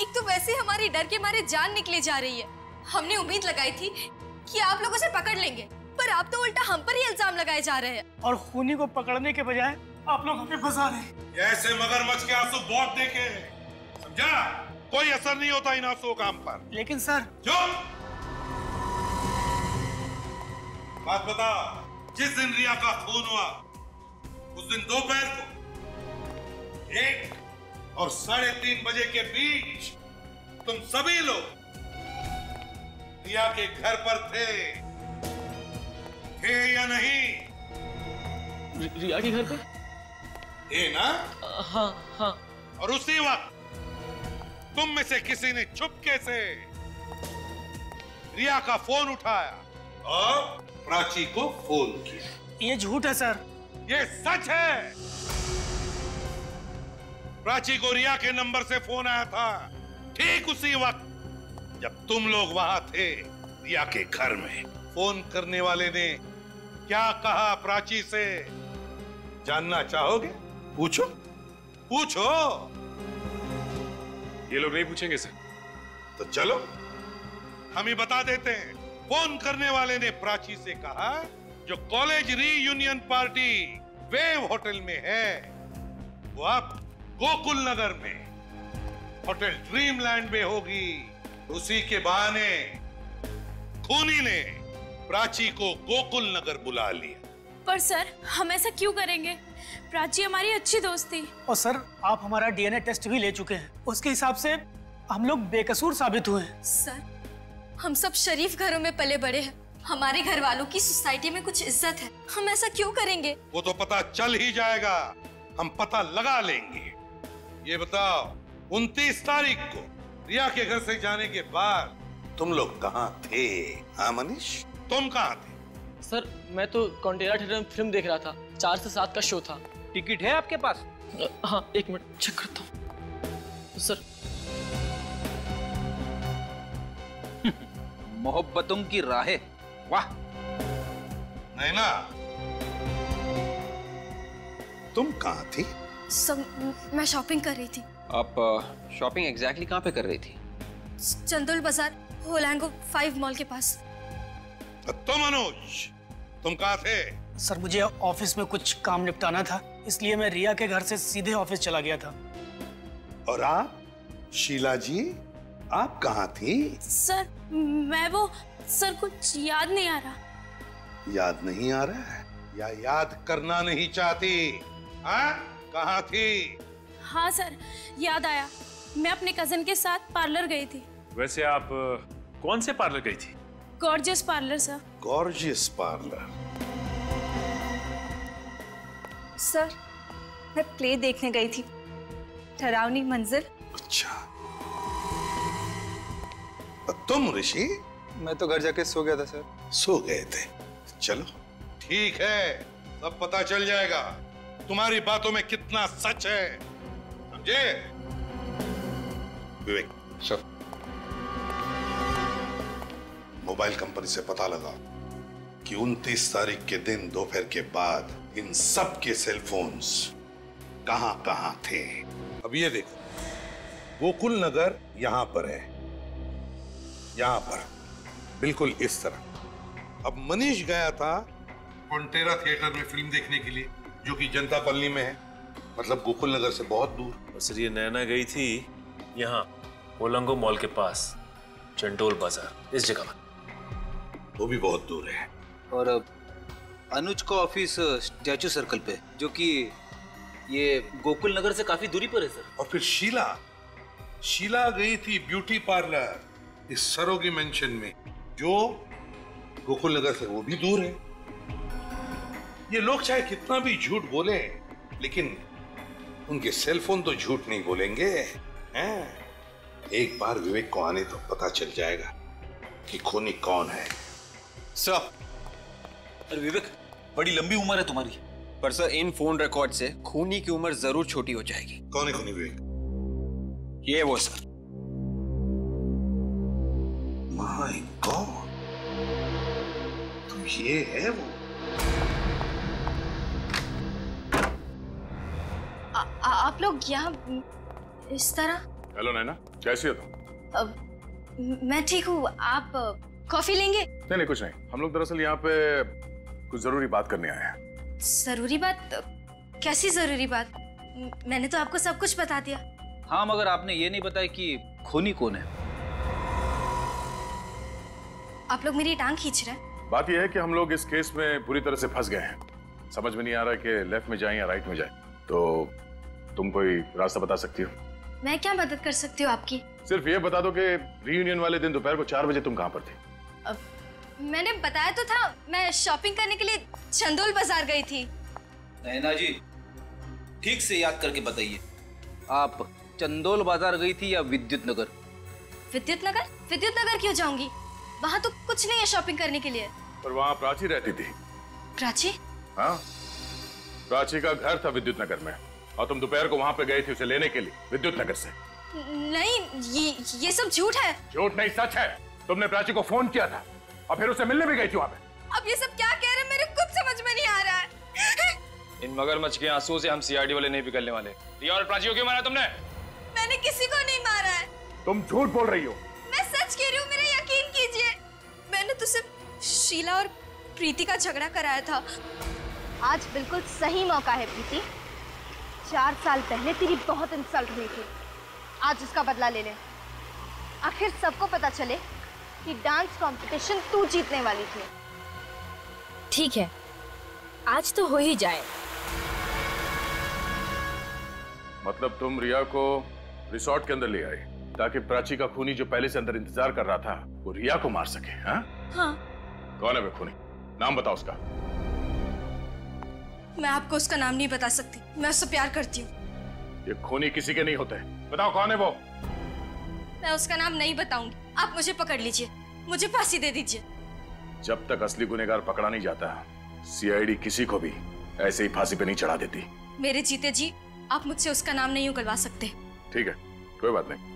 एक तो वैसे हमारी डर के मारे जान निकली जा रही है। हमने उम्मीद लगाई थी कि आप लोग उसे पकड़ लेंगे, पर आप तो उल्टा हम पर ही इल्जाम लगाए जा रहे हैं। और खूनी को पकड़ने के बजाय आप लोग हमें फंसा रहे हैं। ऐसे मगरमच्छ के आंसू बहुत देखे, समझा? कोई असर नहीं होता इन आंसुओं का हम पर। लेकिन सर। चुप! बात बता, जिस दिन रिया का खून हुआ उस दिन दोपहर को 1 और 3:30 बजे के बीच तुम सभी लोग रिया के घर पर थे या नहीं? रिया के घर पे? थे ना? हाँ। और उसी वक्त तुम में से किसी ने चुपके से रिया का फोन उठाया और प्राची को फोन किया। ये झूठ है सर। ये सच है। प्राची को रिया के नंबर से फोन आया था ठीक उसी वक्त जब तुम लोग वहां थे रिया के घर में। फोन करने वाले ने क्या कहा प्राची से जानना चाहोगे? पूछो। ये लोग नहीं पूछेंगे सर। तो चलो हम ही बता देते हैं। फोन करने वाले ने प्राची से कहा जो college reunion party wave hotel में है वो अब गोकुल नगर में होटल ड्रीमलैंड में होगी। उसी के बहाने खूनी ने प्राची को गोकुल नगर बुला लिया। पर सर हम ऐसा क्यों करेंगे? प्राची हमारी अच्छी दोस्त थी। और सर आप हमारा डीएनए टेस्ट भी ले चुके हैं, उसके हिसाब से हम लोग बेकसूर साबित हुए हैं। सर हम सब शरीफ घरों में पले बड़े हैं, हमारे घर वालों की सोसाइटी में कुछ इज्जत है, हम ऐसा क्यों करेंगे? वो तो पता चल ही जाएगा, हम पता लगा लेंगे। ये बताओ 29 तारीख को रिया के घर से जाने के बाद तुम लोग कहाँ थे? हाँ मनीष, तुम कहाँ थे? सर मैं तो कॉन्टेरा थिएटर में फिल्म देख रहा था। 4 से 7 का शो था। टिकट है आपके पास? हाँ 1 मिनट चेक करता हूँ सर। मोहब्बतों की राहें, वाह। नहीं ना, तुम कहाँ थी? सब मैं शॉपिंग कर रही थी। आप शॉपिंग एग्जैक्टली कहाँ पे कर रही थी? चंदोल बाजार होलैंगो 5 मॉल के पास। तुम अनुज, तुम कहाँ थे? सर मुझे ऑफिस में कुछ काम निपटाना था, इसलिए मैं रिया के घर से सीधे ऑफिस चला गया था। और आप शीला जी, आप कहाँ थी? सर मैं वो, सर कुछ याद नहीं आ रहा। याद नहीं आ रहा है या याद करना नहीं चाहती? हाँ, कहाँ थी? हाँ सर याद आया, मैं अपने कजन के साथ पार्लर गई थी। वैसे आप कौन से पार्लर गई थी? Gorgeous parlour sir. Gorgeous parlour? Sir मैं प्ले देखने गई थी, डरावनी मंजिल। अच्छा, तुम ऋषि? मैं तो घर जाके सो गया था सर। सो गए थे? चलो ठीक है, सब पता चल जाएगा तुम्हारी बातों में कितना सच है, समझे? विवेक सर, मोबाइल कंपनी से पता लगा कि 29 तारीख के दिन दोपहर के बाद इन सब के सेल फोन्स कहां थे। अब ये देखो, गोकुल नगर यहां पर है, यहां पर बिल्कुल इस तरह। अब मनीष गया था कॉन्टेरा थिएटर में फिल्म देखने के लिए, जो कि जनता कॉलोनी में है। मतलब गोकुल नगर से बहुत दूर। और सर ये नैना गई थी यहाँ ओलंगो मॉल के पास चंडोल बाजार, इस जगह पर। वो भी बहुत दूर है। और अनुज का ऑफिस स्टैचू सर्कल पे, जो कि ये गोकुल नगर से काफी दूरी पर है सर। और फिर शीला गई थी ब्यूटी पार्लर इस सरोगी मेंशन में, जो गोकुल नगर से वो भी दूर है। ये लोग चाहे कितना भी झूठ बोले, लेकिन उनके सेलफोन तो झूठ नहीं बोलेंगे हैं? एक बार विवेक को आने तो पता चल जाएगा कि खूनी कौन है। सर, अरे विवेक, बड़ी लंबी उम्र है तुम्हारी। पर सर इन फोन रिकॉर्ड से खूनी की उम्र जरूर छोटी हो जाएगी। कौन है खूनी विवेक? ये वो सर। माय गॉड, तो ये है वो। आप लोग यहाँ इस तरह? हेलो नैना, कैसी हो तुम? मैं ठीक हूँ। आप कॉफी लेंगे? नहीं कुछ नहीं, हम लोग दरअसल यहाँ पे कुछ जरूरी बात करने आए हैं। जरूरी बात? कैसी जरूरी बात? मैंने तो आपको सब कुछ बता दिया। हाँ, मगर आपने ये नहीं बताया कि खूनी कौन है। आप लोग मेरी टांग खींच रहे हैं। बात यह है कि हम लोग इस केस में पूरी तरह से फंस गए हैं। समझ में नहीं आ रहा कि लेफ्ट में जाएं या राइट में जाएं। तो तुम कोई रास्ता बता सकती हो? मैं क्या मदद कर सकती हूँ आपकी? सिर्फ ये बता दो कि रीयूनियन वाले दिन दोपहर को 4 बजे तुम कहाँ पर थी? मैंने बताया तो था, मैं शॉपिंग करने के लिए चंदोल बाजार गई थी। नैना जी, ठीक से याद करके बताइए, आप चंदोल बाजार गई थी या विद्युत नगर? विद्युत नगर? विद्युत नगर क्यों जाऊंगी? वहाँ तो कुछ नहीं है शॉपिंग करने के लिए। पर वहाँ प्राची रहती थी। प्राची? हाँ, प्राची का घर था विद्युत नगर में, और तुम दोपहर को वहाँ पे गई थी उसे लेने के लिए विद्युत नगर से। नहीं, ये सब झूठ है। झूठ नहीं, सच है। तुमने प्राची को फोन किया था और फिर उसे मिलने भी गई थी वहाँ पे। अब ये सब क्या कह रहे हैं, मेरे कुछ समझ में नहीं आ रहा है। इन मगरमच्छ के आंसुओं से हम सीआईडी वाले नहीं पिघलने वाले। रिया और प्राची को क्यों मारा तुमने? मैंने किसी को नहीं मारा है। तुम झूठ बोल रही हो। मैं सच कह रही हूँ, मेरा यकीन कीजिए। मैंने तुझसे शीला और प्रीति का झगड़ा कराया था। आज बिल्कुल सही मौका है प्रीति। 4 साल पहले तेरी बहुत इंसल्ट हुई थी, आज उसका बदला ले ले। आखिर सबको पता चले कि डांस कंपटीशन तू जीतने वाली थी। ठीक है, आज तो हो ही जाए। मतलब तुम रिया को रिसोर्ट के अंदर ले आए ताकि प्राची का खूनी जो पहले से अंदर इंतजार कर रहा था वो रिया को मार सके? हाँ? हाँ। कौन है वो खूनी? नाम बताओ उसका। मैं आपको उसका नाम नहीं बता सकती, मैं उससे प्यार करती हूँ। ये खूनी किसी के नहीं होते। बताओ कौन है वो? मैं उसका नाम नहीं बताऊंगी, आप मुझे पकड़ लीजिए, मुझे फांसी दे दीजिए। जब तक असली गुनहगार पकड़ा नहीं जाता, सीआईडी किसी को भी ऐसे ही फांसी पे नहीं चढ़ा देती। मेरे जीते जी आप मुझसे उसका नाम नहीं उगलवा सकते। ठीक है, कोई बात नहीं।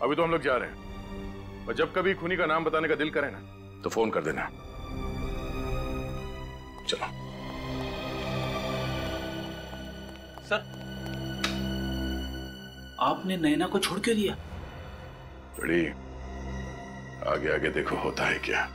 अभी तो हम लोग जा रहे हैं, और जब कभी खूनी का नाम बताने का दिल करे ना तो फोन कर देना। चलो। सर, आपने नैना को छोड़ क्यों दिया? बड़ी आगे आगे देखो होता है क्या।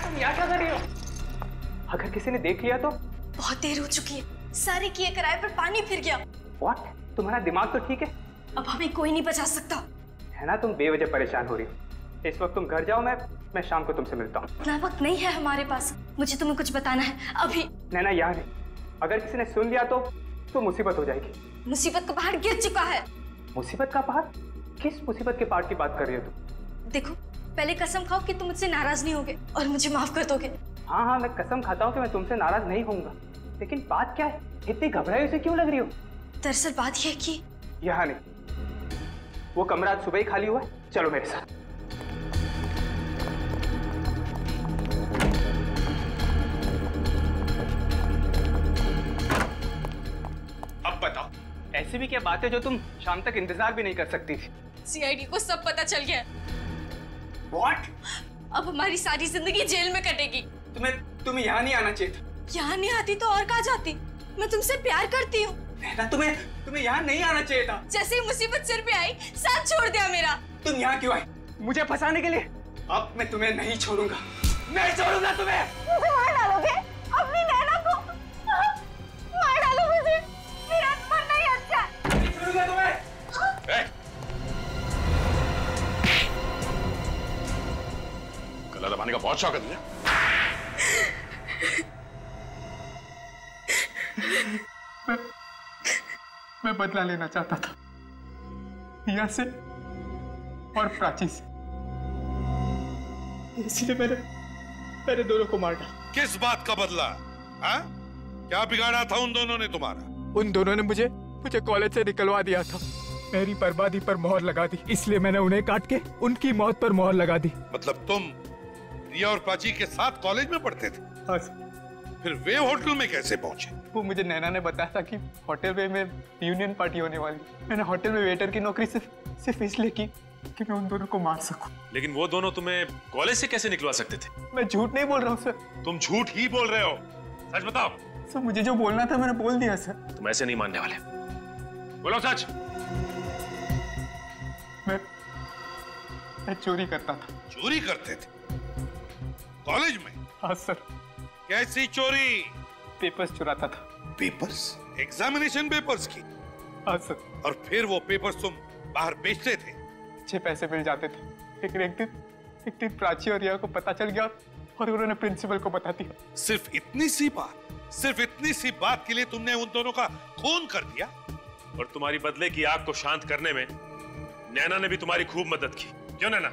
तुम यहाँ क्या कर रही हो? अगर किसी ने देख लिया तो? बहुत देर हो चुकी है, सारे किए कराए पर पानी फिर गया। What? तुम्हारा दिमाग तो ठीक है? अब हमें कोई नहीं बचा सकता। है ना, तुम बेवजह परेशान हो रही हो। इस वक्त तुम घर जाओ, मैं शाम को तुमसे मिलता हूँ। इतना वक्त नहीं है हमारे पास, मुझे तुम्हें कुछ बताना है अभी। नैना यहाँ नहीं, अगर किसी ने सुन लिया तो मुसीबत हो जाएगी। मुसीबत का पहाड़ गिर चुका है। मुसीबत का पहाड़? किस मुसीबत के पहाड़ की बात कर रही हो तुम? देखो, पहले कसम खाओ कि तुम मुझसे नाराज नहीं होगे और मुझे माफ कर दोगे। हाँ, मैं कसम खाता हूँ कि मैं तुमसे नाराज नहीं होऊंगा, लेकिन बात क्या है? इतनी घबराई से क्यों लग रही हो? दरअसल बात यह है कि यहाँ नहीं, वो कमरा आज सुबह ही खाली हुआ है। चलो मेरे साथ। अब बताओ, ऐसी भी क्या बात है जो तुम शाम तक इंतजार भी नहीं कर सकती थी? सीआईडी को सब पता चल गया। What? अब हमारी सारी जिंदगी जेल में कटेगी। तुम्हें यहाँ नहीं आना चाहिए था। यहाँ नहीं आती तो और कहाँ जाती? मैं तुमसे प्यार करती हूँ। नैना, तुम्हें यहाँ नहीं आना चाहिए था। जैसे ही मुसीबत सिर पे आई, साथ छोड़ दिया मेरा। तुम यहाँ क्यों आई? मुझे फंसाने के लिए? अब मैं तुम्हें नहीं छोड़ूंगा, नहीं छोड़ूंगा तुम्हें। मुझे मार डालोगे? अपनी नैना को मार डालो मुझे। मेरा मन नहीं अच्छा। नहीं छोड़ूंगा तुम्हें। गला दबाने का बहुत शौक है तुझे। मैं बदला लेना चाहता था रिया से और प्राची से, इसलिए मैंने दोनों को मार डाला। किस बात का बदला? हाँ? क्या बिगाड़ा था उन दोनों ने तुम्हारा? उन दोनों ने मुझे कॉलेज से निकलवा दिया था। मेरी बर्बादी पर मोहर लगा दी, इसलिए मैंने उन्हें काट के उनकी मौत पर मोहर लगा दी। मतलब तुम रिया और प्राची के साथ कॉलेज में पढ़ते थे? हाँ। फिर वे होटल में कैसे पहुंचे? वो मुझे नैना ने बताया था कि होटल में यूनियन पार्टी होने वाली। मैंने होटल में वेटर की नौकरी सिर्फ इसलिए की कि मैं उन दोनों को मार सकूं। लेकिन वो दोनों तुम्हें कॉलेज से कैसे निकलवा सकते थे? मैं झूठ नहीं बोल रहा हूँ सर। तुम झूठ ही बोल रहे हो, सच बताओ। सर मुझे जो बोलना था मैंने बोल दिया सर। तुम ऐसे नहीं मानने वाले, बोलो सच। मैं चोरी करता था। चोरी करते थे कॉलेज में? हाँ सर। कैसी चोरी? पेपर्स चुराता था। पेपर्स? एग्जामिनेशन पेपर्स की? हाँ सर। और फिर वो पेपर्स तुम बाहर बेचते थे? अच्छे पैसे मिल जाते थे। लेकिन एक दिन प्राची और रिया को पता चल गया और उन्होंने प्रिंसिपल को बता दिया। सिर्फ इतनी सी बात के लिए तुमने उन दोनों का खून कर दिया? और तुम्हारी बदले की आग को शांत करने में नैना ने भी तुम्हारी खूब मदद की, क्यों नैना?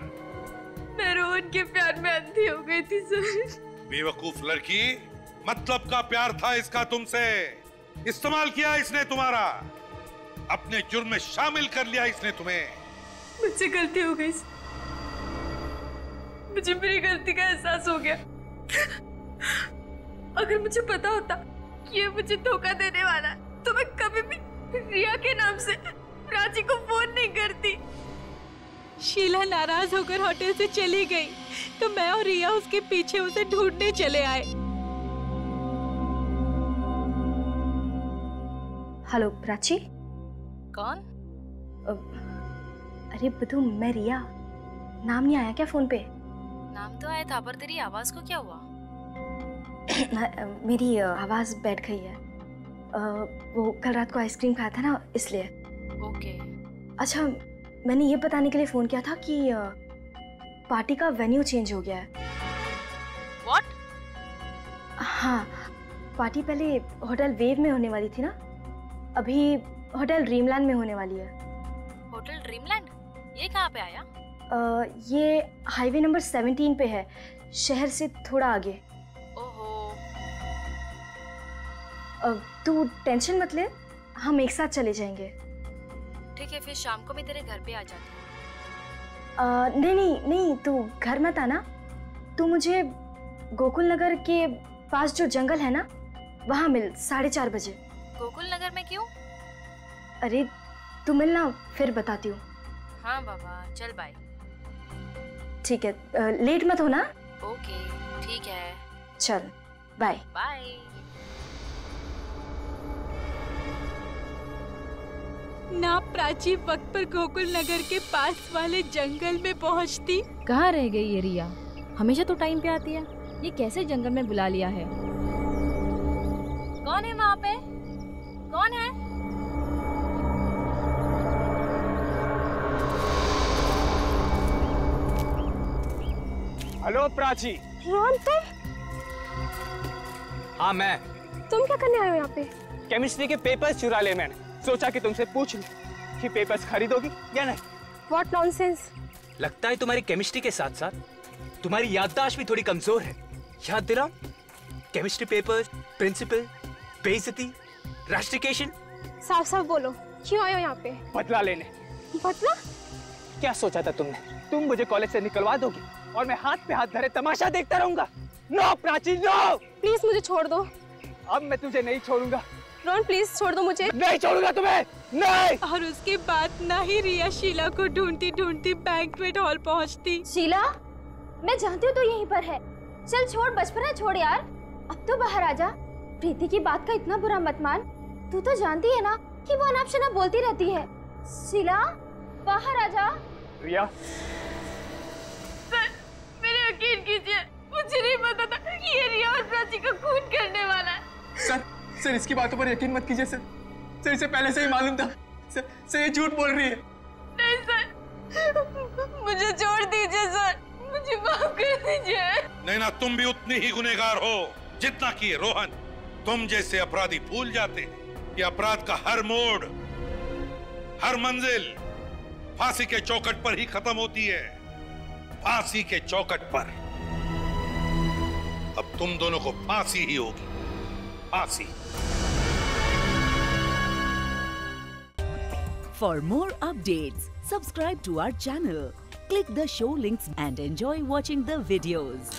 मैं रोहन के प्यार में अंधी हो गई थी सर। बेवकूफ लड़की, मतलब का प्यार था इसका तुमसे। इस्तेमाल किया इसने तुम्हारा, अपने जुर्म में शामिल कर लिया इसने तुम्हें। मुझसे गलती हो गई, मुझे मेरी गलती का एहसास हो गया। अगर मुझे पता होता कि ये मुझे धोखा देने वाला है तो मैं कभी भी रिया के नाम से प्राची को फोन नहीं करती। शीला नाराज होकर होटल से चली गई तो मैं और रिया उसके पीछे उसे ढूंढने चले आए। हेलो प्राची। कौन? अरे बधू, मैं रिया। नाम नहीं आया क्या फोन पे? नाम तो आया था पर तेरी आवाज को क्या हुआ? मेरी आवाज बैठ गई है। वो कल रात को आइसक्रीम खाया था ना, इसलिए। ओके। अच्छा, मैंने ये बताने के लिए फोन किया था कि पार्टी का वेन्यू चेंज हो गया है। What? हाँ, पार्टी पहले होटल वेव में होने वाली थी ना, अभी होटल ड्रीमलैंड में होने वाली है। Hotel dreamland? ये कहाँ पे आया? ये हाईवे नंबर 17 पे है, शहर से थोड़ा आगे। ओहो। तू टेंशन मत ले, हम एक साथ चले जाएंगे। ठीक है, फिर शाम को मैं तेरे घर पे आ जाती हूँ। नहीं, तू घर मत आना। तू मुझे गोकुल नगर के पास जो जंगल है ना, वहाँ मिल 4:30 बजे। गोकुल नगर में क्यों? अरे तू मिलना, फिर बताती हूँ। हाँ बाबा, चल बाय। ठीक है, लेट मत होना। ओके, ठीक है। चल, बाय। बाय। ना प्राची वक्त पर गोकुल नगर के पास वाले जंगल में पहुंचती। कहाँ रह गई ये रिया? हमेशा तो टाइम पे आती है, ये कैसे जंगल में बुला लिया है? कौन है वहाँ पे? कौन है? हेलो प्राची। रोहन, तुम? हाँ मैं। तुम क्या करने आए हो यहाँ पे? केमिस्ट्री के पेपर्स चुरा ले मैंने। सोचा कि तुमसे पूछ लूं कि पेपर्स खरीदोगी या नहीं। What nonsense? लगता है तुम्हारी केमिस्ट्री के साथ साथ तुम्हारी याददाश्त भी थोड़ी कमजोर है। याद दिलाओ, केमिस्ट्री पेपर्स, प्रिंसिपल, बेइज्जती, रास्टिकेशन। साफ साफ बोलो, क्यों आए हो यहाँ पे? बदला लेने। बदला? क्या सोचा था तुमने? तुम मुझे कॉलेज से निकलवा दोगी और मैं हाथ पे हाथ धरे तमाशा देखता रहूंगा? No Prachi, no. प्लीज मुझे छोड़ दो। अब मैं तुझे नहीं छोड़ूंगा। रोहन प्लीज छोड़ दो मुझे। नहीं छोड़ूंगा तुम्हें, नहीं। और उसके बाद ना ही रिया शीला को ढूंढती ढूंढती बैंक्वेट हॉल पहुंचती। शीला, मैं जानती हूँ तो यहीं पर है। चल छोड़, बचपना छोड़ यार, अब तो बाहर आ जा। प्रीति की बात का इतना बुरा मत मान। तू तो जानती है ना कि वो अनाप शनाप बोलती रहती है। शीला, बाहर आ जा। रिया, सर, मेरे यकीन कीजिए, मुझे नहीं पता था कि ये रिया और प्राची का खून करने वाला है। सर इसकी बातों पर यकीन मत कीजिए सर। सर इसे पहले से ही मालूम था। सर ये झूठ बोल रही है। नहीं सर, मुझे छोड़ दीजिए सर, मुझे माफ कर दीजिए। नहीं ना, तुम भी उतनी ही गुनहगार हो जितना कि रोहन। तुम जैसे अपराधी भूल जाते हैं कि अपराध का हर मोड़, हर मंजिल फांसी के चौखट पर ही खत्म होती है। फांसी के चौखट पर। अब तुम दोनों को फांसी ही होगी, फांसी। For more updates, subscribe to our channel, click the show links and enjoy watching the videos.